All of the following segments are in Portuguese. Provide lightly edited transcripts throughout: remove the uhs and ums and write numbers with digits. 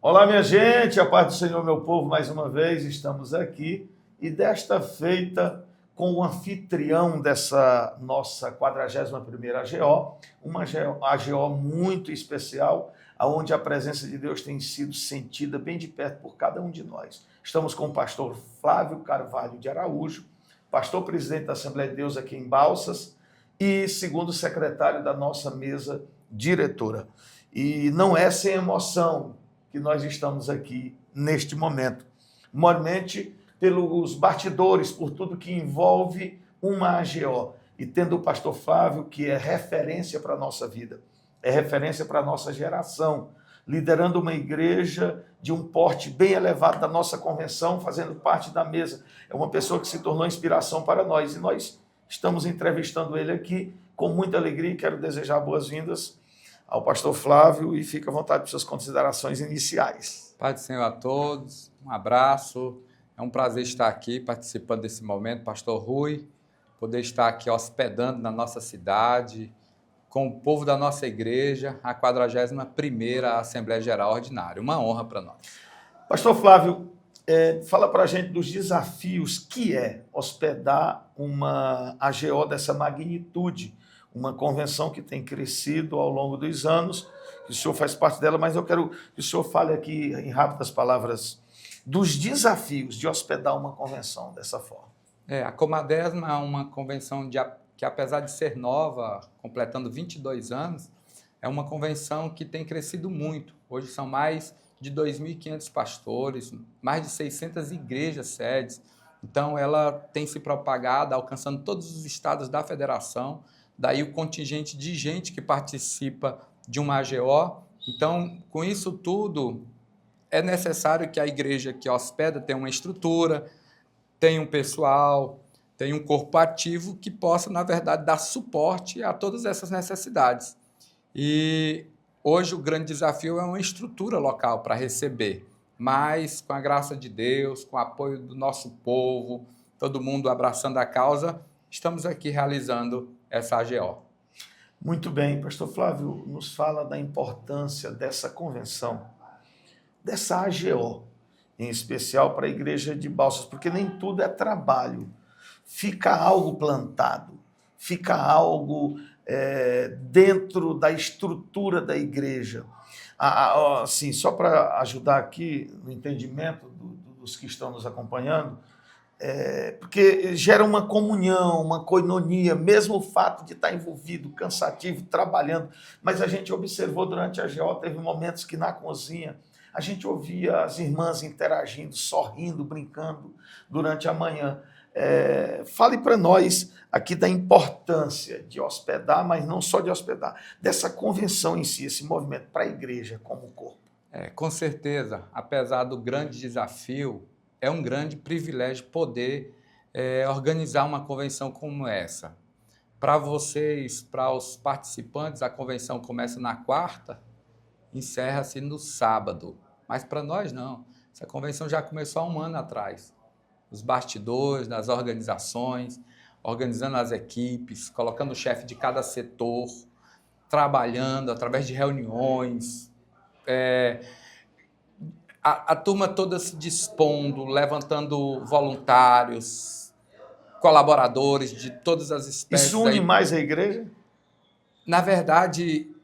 Olá, minha gente, a paz do Senhor, meu povo, mais uma vez estamos aqui e desta feita com o anfitrião dessa nossa 41ª AGO, uma AGO muito especial, onde a presença de Deus tem sido sentida bem de perto por cada um de nós. Estamos com o pastor Flávio Carvalho de Araújo, pastor presidente da Assembleia de Deus aqui em Balsas e segundo secretário da nossa mesa diretora. E não é sem emoção que nós estamos aqui neste momento. Mormente pelos bastidores, por tudo que envolve uma AGO. E tendo o pastor Flávio, que é referência para a nossa vida, é referência para a nossa geração, liderando uma igreja de um porte bem elevado da nossa convenção, fazendo parte da mesa. É uma pessoa que se tornou inspiração para nós. E nós estamos entrevistando ele aqui com muita alegria e quero desejar boas-vindas ao pastor Flávio e fica à vontade para suas considerações iniciais. Paz do Senhor a todos, um abraço, é um prazer estar aqui participando desse momento, pastor Rui, poder estar aqui hospedando na nossa cidade, com o povo da nossa igreja, a 41ª Assembleia Geral Ordinária, uma honra para nós. Pastor Flávio, fala para a gente dos desafios que é hospedar uma AGO dessa magnitude, uma convenção que tem crescido ao longo dos anos, que o senhor faz parte dela, mas eu quero que o senhor fale aqui, em rápidas palavras, dos desafios de hospedar uma convenção dessa forma. A Comadesma é uma convenção que, apesar de ser nova, completando 22 anos, é uma convenção que tem crescido muito. Hoje são mais de 2.500 pastores, mais de 600 igrejas sedes. Então, ela tem se propagado, alcançando todos os estados da federação. Daí o contingente de gente que participa de uma AGO. Então, com isso tudo, é necessário que a igreja que hospeda tenha uma estrutura, tenha um pessoal, tenha um corpo ativo que possa, na verdade, dar suporte a todas essas necessidades. E hoje o grande desafio é uma estrutura local para receber, mas com a graça de Deus, com o apoio do nosso povo, todo mundo abraçando a causa, estamos aqui realizando essa AGO. Muito bem, pastor Flávio, nos fala da importância dessa convenção, dessa AGO, em especial para a igreja de Balsas, porque nem tudo é trabalho. Fica algo plantado, fica algo dentro da estrutura da igreja. Assim, só para ajudar aqui no entendimento dos que estão nos acompanhando, porque gera uma comunhão, uma koinonia, mesmo o fato de estar envolvido, cansativo, trabalhando. Mas a gente observou durante a AGO, teve momentos que na cozinha a gente ouvia as irmãs interagindo, sorrindo, brincando durante a manhã. Fale para nós aqui da importância de hospedar, mas não só de hospedar, dessa convenção em si, esse movimento para a igreja como corpo. Com certeza, apesar do grande desafio, é um grande privilégio poder organizar uma convenção como essa. Para vocês, para os participantes, a convenção começa na quarta, encerra-se no sábado. Mas para nós não. Essa convenção já começou há um ano atrás. Os bastidores, nas organizações, organizando as equipes, colocando o chefe de cada setor, trabalhando através de reuniões, a turma toda se dispondo, levantando voluntários, colaboradores de todas as espécies. Isso une mais a igreja? Na verdade,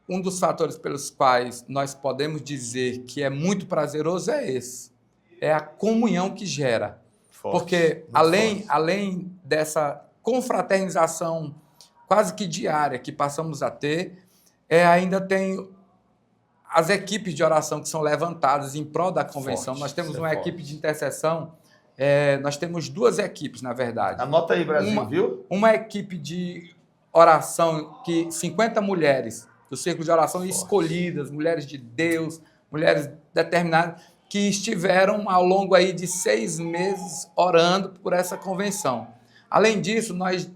um dos fatores pelos quais nós podemos dizer que é muito prazeroso é esse. É a comunhão que gera. Forte, porque além dessa confraternização quase que diária que passamos a ter, ainda tem as equipes de oração que são levantadas em prol da convenção. Nós temos uma equipe de intercessão, nós temos duas equipes, na verdade. Anota aí, Brasil, viu? Uma equipe de oração, 50 mulheres do círculo de oração escolhidas, mulheres de Deus, mulheres determinadas, que estiveram ao longo aí de 6 meses orando por essa convenção. Além disso, nós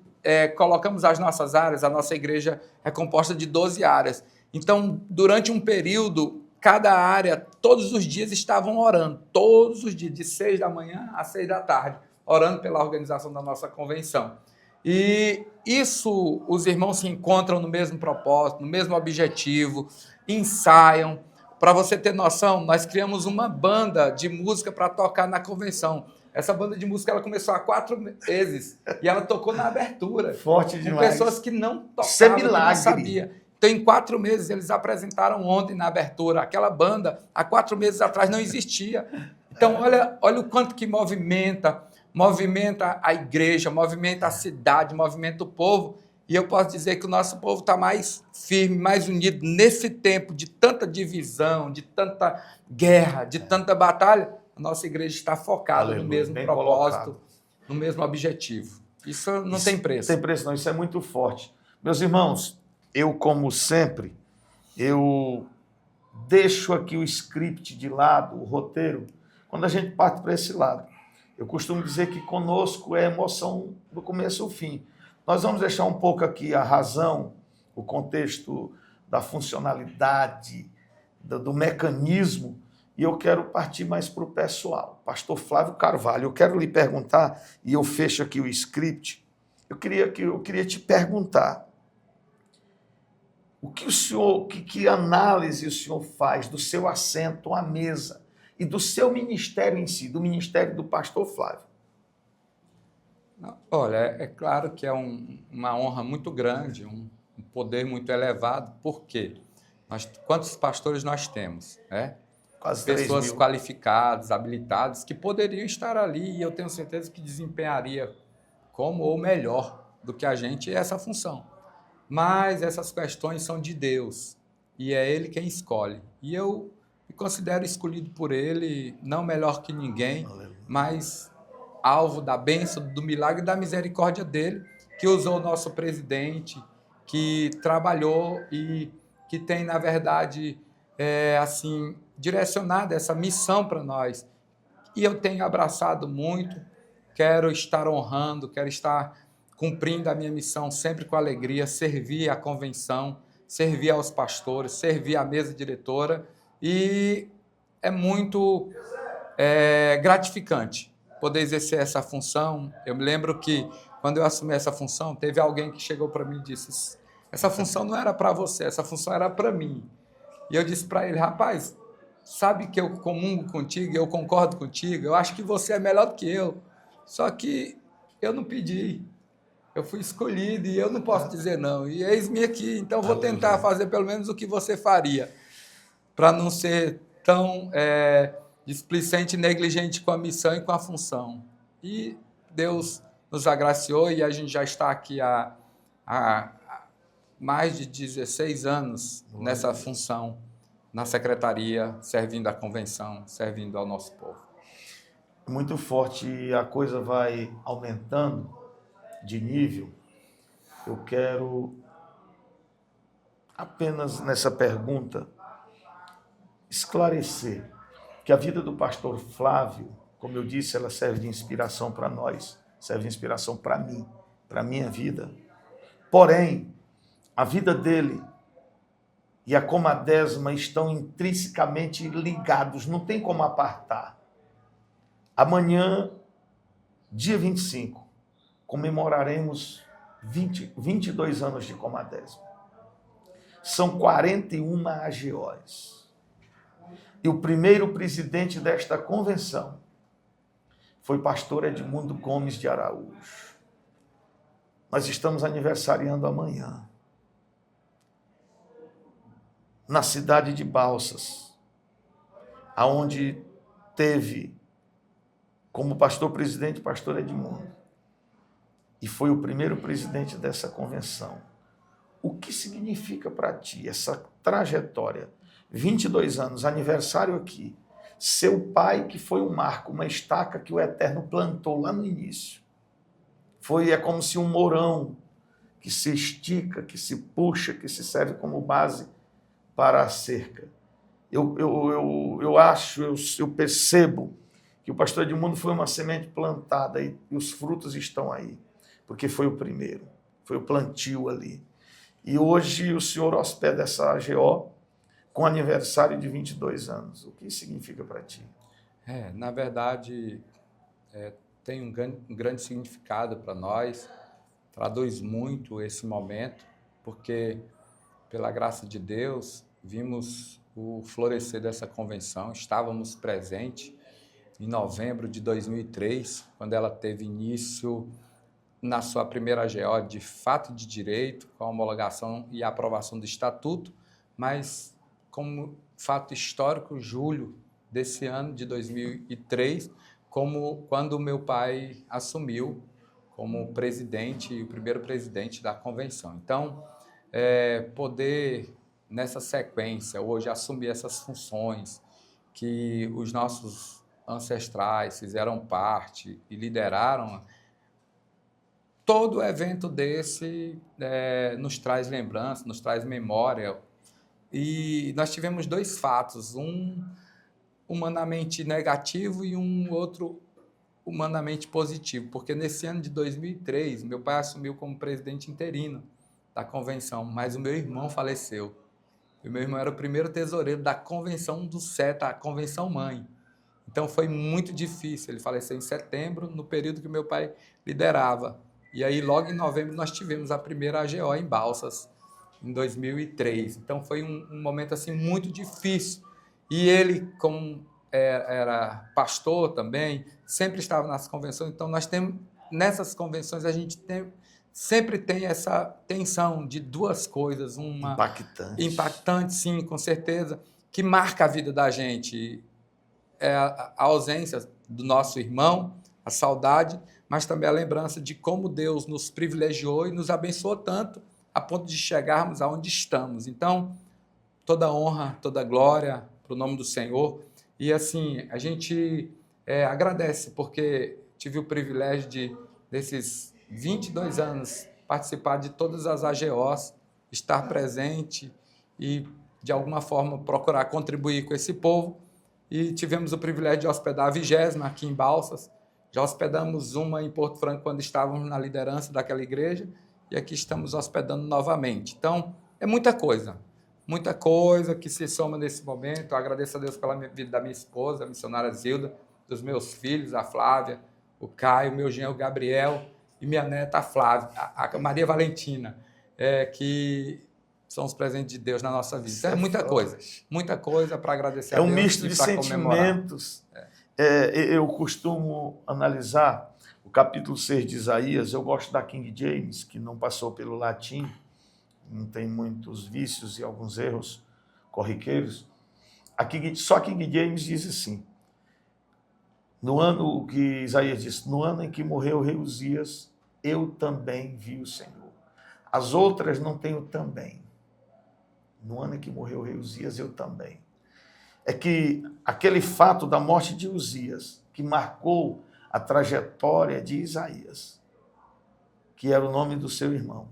colocamos as nossas áreas, a nossa igreja é composta de 12 áreas. Então, durante um período, cada área, todos os dias estavam orando, todos os dias, de 6 da manhã às 6 da tarde, orando pela organização da nossa convenção. E isso, os irmãos se encontram no mesmo propósito, no mesmo objetivo, ensaiam. Para você ter noção, nós criamos uma banda de música para tocar na convenção. Essa banda de música ela começou há 4 meses e ela tocou na abertura. Forte com demais. pessoas que não Isso é tocavam, que não milagre. sabiam. Então, em 4 meses, eles apresentaram ontem na abertura. Aquela banda, há 4 meses atrás, não existia. Então, olha o quanto que movimenta a igreja, movimenta a cidade, movimenta o povo. E eu posso dizer que o nosso povo está mais firme, mais unido nesse tempo de tanta divisão, de tanta guerra, de tanta batalha. A nossa igreja está focada Aleluia, no mesmo bem propósito, colocado. no mesmo objetivo. Isso não tem preço. Não tem preço não, isso é muito forte. Meus irmãos, eu como sempre, eu deixo aqui o script de lado, o roteiro, quando a gente parte para esse lado. Eu costumo dizer que conosco é emoção do começo ao fim. Nós vamos deixar um pouco aqui a razão, o contexto da funcionalidade, do mecanismo, e eu quero partir mais para o pessoal. Pastor Flávio Carvalho, eu quero lhe perguntar, e eu fecho aqui o script, eu queria te perguntar, o que o senhor, que análise o senhor faz do seu assento à mesa e do seu ministério em si, do ministério do pastor Flávio? Olha, é claro que é uma honra muito grande, um poder muito elevado. Por quê? Quantos pastores nós temos, né? Quase Pessoas qualificadas, habilitadas, que poderiam estar ali e eu tenho certeza que desempenharia como ou melhor do que a gente essa função. Mas essas questões são de Deus e é Ele quem escolhe. E eu me considero escolhido por Ele, não melhor que ninguém, mas alvo da bênção, do milagre e da misericórdia dele, que usou o nosso presidente, que trabalhou e que tem, na verdade, direcionado essa missão para nós. E eu tenho abraçado muito, quero estar honrando, quero estar cumprindo a minha missão sempre com alegria, servir à convenção, servir aos pastores, servir à mesa diretora, e é muito gratificante poder exercer essa função. Eu me lembro que, quando eu assumi essa função, teve alguém que chegou para mim e disse: essa função não era para você, essa função era para mim. E eu disse para ele: rapaz, sabe que eu comungo contigo, eu concordo contigo, eu acho que você é melhor do que eu, só que eu não pedi, eu fui escolhido e eu não posso dizer não, e eis-me aqui, então vou tentar fazer pelo menos o que você faria, para não ser tão displicente e negligente com a missão e com a função. E Deus nos agraciou e a gente já está aqui há mais de 16 anos nessa função, na secretaria, servindo à convenção, servindo ao nosso povo. Muito forte, e a coisa vai aumentando de nível. Eu quero apenas nessa pergunta esclarecer que a vida do pastor Flávio, como eu disse, ela serve de inspiração para nós, serve de inspiração para mim, para a minha vida. Porém, a vida dele e a Comadésima estão intrinsecamente ligados, não tem como apartar. Amanhã, dia 25, comemoraremos 22 anos de Comadésima. São 41 AGOs. E o primeiro presidente desta convenção foi pastor Edmundo Gomes de Araújo. Nós estamos aniversariando amanhã, na cidade de Balsas, aonde teve como pastor-presidente pastor Edmundo, e foi o primeiro presidente dessa convenção. O que significa para ti essa trajetória? 22 anos, aniversário aqui, seu pai que foi um marco, uma estaca que o Eterno plantou lá no início. É como se um mourão que se estica, que se puxa, que se serve como base para a cerca. Eu percebo que o pastor Edmundo foi uma semente plantada e os frutos estão aí, porque foi o primeiro, foi o plantio ali. E hoje o senhor hospeda essa AGO com aniversário de 22 anos. O que isso significa para ti? Na verdade, tem um grande significado para nós, traduz muito esse momento, porque, pela graça de Deus, vimos o florescer dessa convenção. Estávamos presentes em novembro de 2003, quando ela teve início na sua primeira AGO de fato de direito, com a homologação e a aprovação do Estatuto, mas como fato histórico, julho desse ano de 2003, como quando meu pai assumiu como presidente, o primeiro presidente da convenção. Então, poder, nessa sequência, hoje assumir essas funções que os nossos ancestrais fizeram parte e lideraram, todo evento desse nos traz lembrança, nos traz memória. E nós tivemos dois fatos, um humanamente negativo e um outro humanamente positivo, porque nesse ano de 2003, meu pai assumiu como presidente interino da convenção, mas o meu irmão faleceu. E o meu irmão era o primeiro tesoureiro da convenção do CETA, a convenção mãe. Então foi muito difícil, ele faleceu em setembro, no período que meu pai liderava. E aí logo em novembro nós tivemos a primeira AGO em Balsas, em 2003. Então foi um momento assim muito difícil. E ele, como era pastor também, sempre estava nas convenções. Então nós temos, nessas convenções a gente sempre tem essa tensão de duas coisas. Uma impactante, sim, com certeza, que marca a vida da gente. É a ausência do nosso irmão, a saudade, mas também a lembrança de como Deus nos privilegiou e nos abençoou tanto a ponto de chegarmos aonde estamos. Então, toda honra, toda glória para o nome do Senhor. E assim, a gente agradece, porque tive o privilégio de, desses 22 anos, participar de todas as AGOs, estar presente e, de alguma forma, procurar contribuir com esse povo. E tivemos o privilégio de hospedar a 20ª aqui em Balsas. Já hospedamos uma em Porto Franco quando estávamos na liderança daquela igreja, e aqui estamos hospedando novamente. Então, é muita coisa que se soma nesse momento. Eu agradeço a Deus pela vida da minha esposa, a missionária Zilda, dos meus filhos, a Flávia, o Caio, meu genro Gabriel e minha neta a Flávia, a Maria Valentina, que são os presentes de Deus na nossa vida. Então, é muita coisa para agradecer a Deus. É um misto de sentimentos. Eu costumo analisar o capítulo 6 de Isaías. Eu gosto da King James, que não passou pelo latim, não tem muitos vícios e alguns erros corriqueiros. Só King James diz assim, no ano que Isaías disse, no ano em que morreu o rei Uzias, eu também vi o Senhor. As outras não tem o também. No ano em que morreu o rei Uzias, eu também. É que aquele fato da morte de Uzias, que marcou a trajetória de Isaías, que era o nome do seu irmão.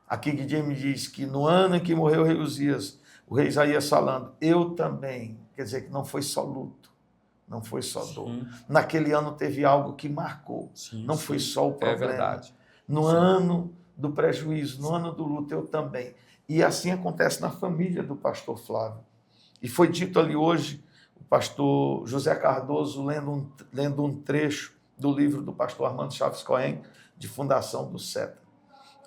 Aqui que James diz que no ano em que morreu o rei Uzias, o rei Isaías falando, eu também, quer dizer que não foi só luto, não foi só dor. Naquele ano teve algo que marcou, não foi só o problema. É verdade. No ano do prejuízo, no ano do luto, eu também. E assim acontece na família do pastor Flávio. E foi dito ali hoje, o pastor José Cardoso, lendo um trecho do livro do pastor Armando Chaves Cohen, de fundação do CETA,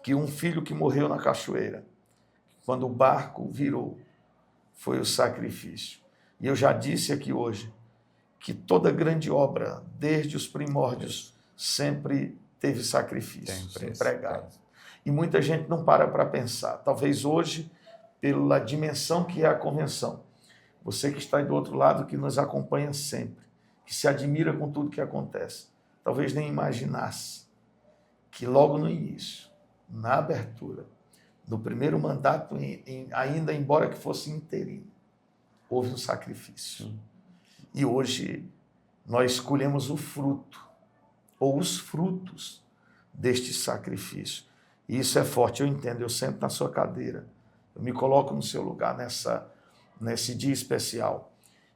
que um filho que morreu na cachoeira, quando o barco virou, foi o sacrifício. E eu já disse aqui hoje que toda grande obra, desde os primórdios, sempre teve sacrifício empregado. E muita gente não para pensar. Talvez hoje, pela dimensão que é a convenção, você que está aí do outro lado, que nos acompanha sempre, que se admira com tudo que acontece, talvez nem imaginasse que logo no início, na abertura, no primeiro mandato, ainda embora que fosse interino, houve um sacrifício. E hoje nós escolhemos o fruto, ou os frutos deste sacrifício. E isso é forte, eu entendo, eu sento na sua cadeira, eu me coloco no seu lugar nesse dia especial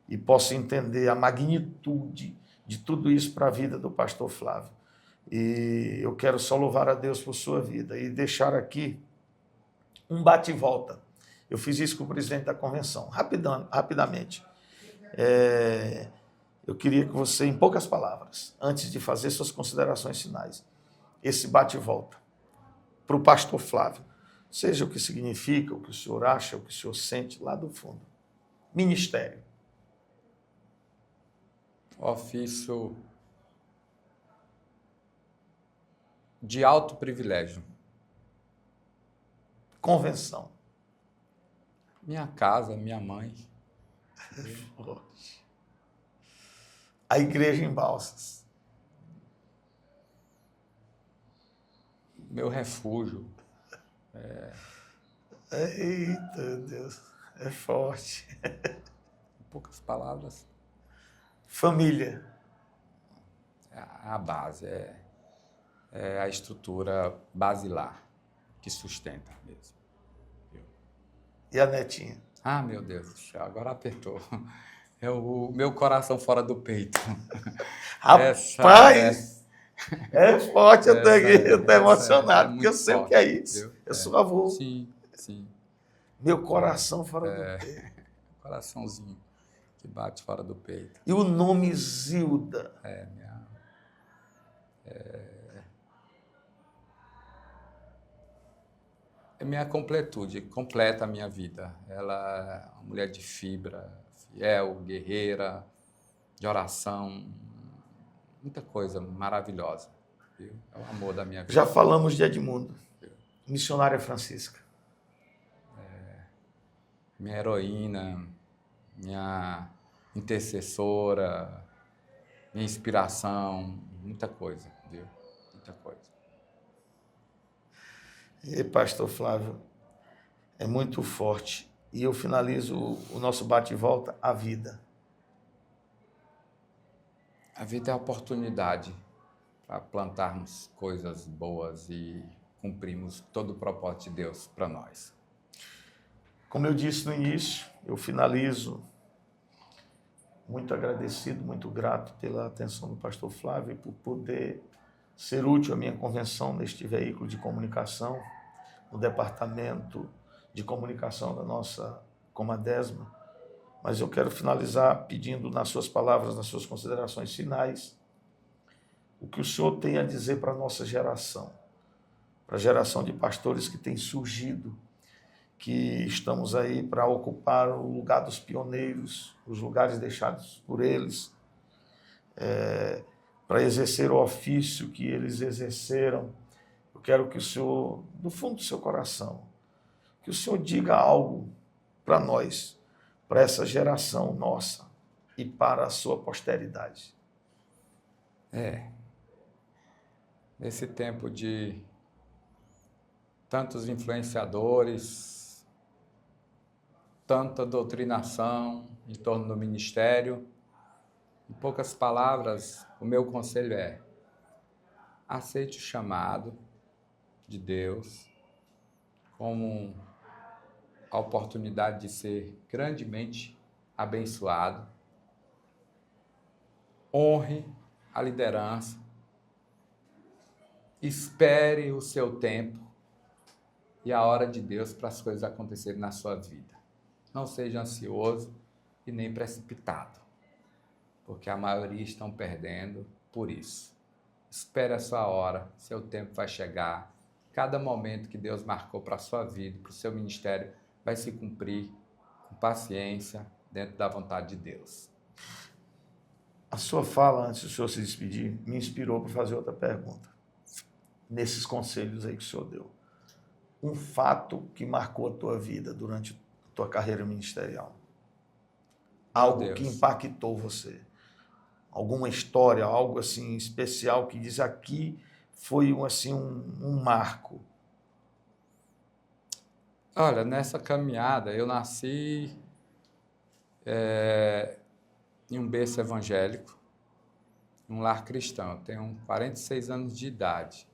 e posso entender a magnitude de tudo isso para a vida do pastor Flávio. E eu quero só louvar a Deus por sua vida e deixar aqui um bate e volta. Eu fiz isso com o presidente da convenção, rapidamente. Eu queria que você, em poucas palavras, antes de fazer suas considerações finais, esse bate e volta para o pastor Flávio, seja o que significa, o que o senhor acha, o que o senhor sente lá do fundo. Ministério. Ofício de alto privilégio. Convenção. Minha casa, minha mãe. A igreja em Balsas. Meu refúgio. Eita, Deus, é forte. Em poucas palavras, Família. é a base, é a estrutura basilar que sustenta mesmo. E a netinha. Ah, meu Deus do céu, agora apertou. É o meu coração fora do peito. Rapaz, é forte, eu tô essa emocionado, é porque eu muito sei o forte, que é isso. entendeu? Eu sou avô. Sim, sim. Meu coração fora do peito. Coraçãozinho que bate fora do peito. E o nome Zilda. É minha completude, completa a minha vida. Ela é uma mulher de fibra, fiel, guerreira, de oração, muita coisa maravilhosa. Viu? É o amor da minha vida. Já falamos de Edmundo, missionária Francisca. Minha heroína, minha intercessora, minha inspiração, muita coisa, viu? Muita coisa. E pastor Flávio, é muito forte. E eu finalizo o nosso bate e volta, a vida. A vida é a oportunidade para plantarmos coisas boas e cumprirmos todo o propósito de Deus para nós. Como eu disse no início, eu finalizo muito agradecido, muito grato pela atenção do pastor Flávio e por poder ser útil à minha convenção neste veículo de comunicação, no departamento de comunicação da nossa Comadesma. Mas eu quero finalizar pedindo nas suas palavras, nas suas considerações finais, o que o senhor tem a dizer para a nossa geração, para a geração de pastores que tem surgido, que estamos aí para ocupar o lugar dos pioneiros, os lugares deixados por eles, para exercer o ofício que eles exerceram. Eu quero que o senhor, do fundo do seu coração, que o senhor diga algo para nós, para essa geração nossa e para a sua posteridade. Nesse tempo de tantos influenciadores, tanta doutrinação em torno do ministério, em poucas palavras, o meu conselho é: aceite o chamado de Deus como a oportunidade de ser grandemente abençoado. Honre a liderança. Espere o seu tempo e a hora de Deus para as coisas acontecerem na sua vida. Não seja ansioso e nem precipitado, porque a maioria estão perdendo por isso. Espere a sua hora, seu tempo vai chegar. Cada momento que Deus marcou para a sua vida, para o seu ministério, vai se cumprir com paciência, dentro da vontade de Deus. A sua fala, antes do senhor se despedir, me inspirou para fazer outra pergunta. Nesses conselhos aí que o senhor deu. Um fato que marcou a tua vida durante a tua carreira ministerial. Algo que impactou você. Alguma história, algo assim especial que diz aqui foi assim, um marco. Olha, nessa caminhada eu nasci em um berço evangélico, em um lar cristão. Eu tenho 46 anos de idade.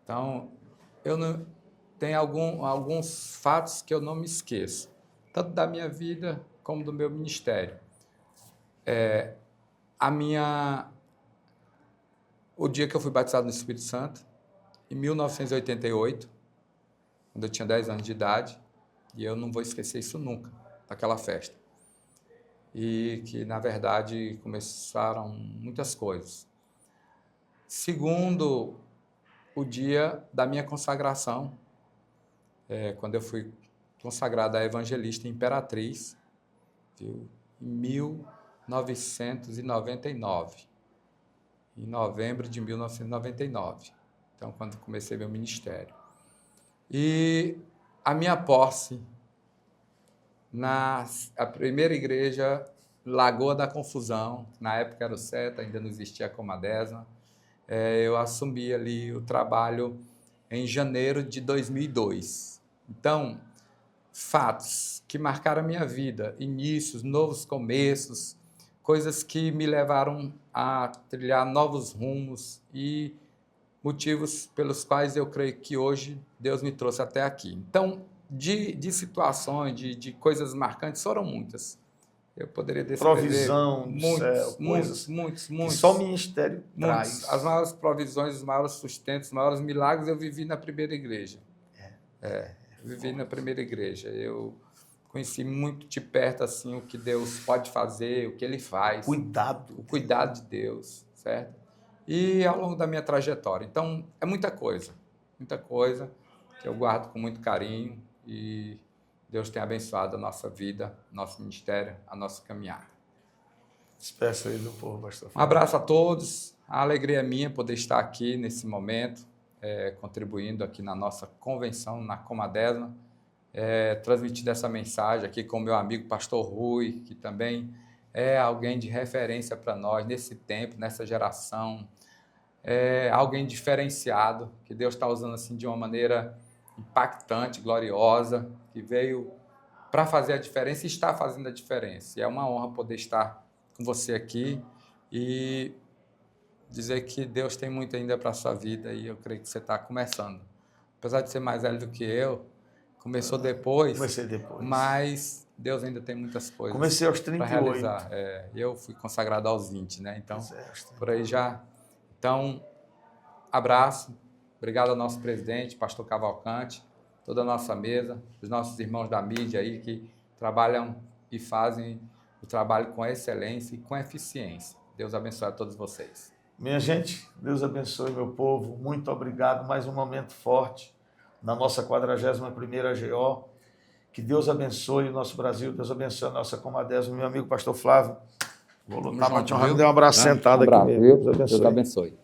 Então, eu não tenho alguns fatos que eu não me esqueço, tanto da minha vida como do meu ministério. O dia que eu fui batizado no Espírito Santo, em 1988, quando eu tinha 10 anos de idade, e eu não vou esquecer isso nunca, daquela festa. E que, na verdade, começaram muitas coisas. Segundo, o dia da minha consagração quando eu fui consagrado a evangelista Imperatriz, viu? Em 1999, em novembro de 1999, então quando comecei meu ministério. E a minha posse a primeira igreja Lagoa da Confusão, na época era o SETA, ainda não existia a Comadesma, eu assumi ali o trabalho em janeiro de 2002. Então, fatos que marcaram a minha vida, inícios, novos começos, coisas que me levaram a trilhar novos rumos e motivos pelos quais eu creio que hoje Deus me trouxe até aqui. Então, de situações, de coisas marcantes, foram muitas. Eu poderia descrever provisão do céu, muitos. Que só o ministério traz. As maiores provisões, os maiores sustentos, os maiores milagres eu vivi na primeira igreja. Vivi na primeira igreja. Eu conheci muito de perto assim, o que Deus pode fazer, o que Ele faz. O cuidado de Deus, certo? E ao longo da minha trajetória. Então, é muita coisa que eu guardo com muito carinho e Deus tem abençoado a nossa vida, nosso ministério, a nossa caminhada. Despeça aí do povo, pastor. Um abraço a todos. A alegria é minha poder estar aqui nesse momento, contribuindo aqui na nossa convenção, na Comadesma, transmitindo essa mensagem aqui com o meu amigo pastor Rui, que também é alguém de referência para nós nesse tempo, nessa geração, alguém diferenciado, que Deus está usando assim de uma maneira impactante, gloriosa, que veio para fazer a diferença e está fazendo a diferença. E é uma honra poder estar com você aqui e dizer que Deus tem muito ainda para a sua vida e eu creio que você está começando. Apesar de ser mais velho do que eu, começou depois. Comecei depois. Mas Deus ainda tem muitas coisas. Comecei aos 38. Para realizar. Eu fui consagrado aos 20, né? Então, por aí já. Então, abraço. Obrigado ao nosso presidente, pastor Cavalcante, toda a nossa mesa, os nossos irmãos da mídia aí que trabalham e fazem o trabalho com excelência e com eficiência. Deus abençoe a todos vocês. Minha gente, Deus abençoe meu povo. Muito obrigado. Mais um momento forte na nossa 41ª GO. Que Deus abençoe o nosso Brasil, Deus abençoe a nossa Comadesma. Meu amigo pastor Flávio, vou lutar para te honrar. Dê um abraço sentado aqui mesmo. Deus abençoe.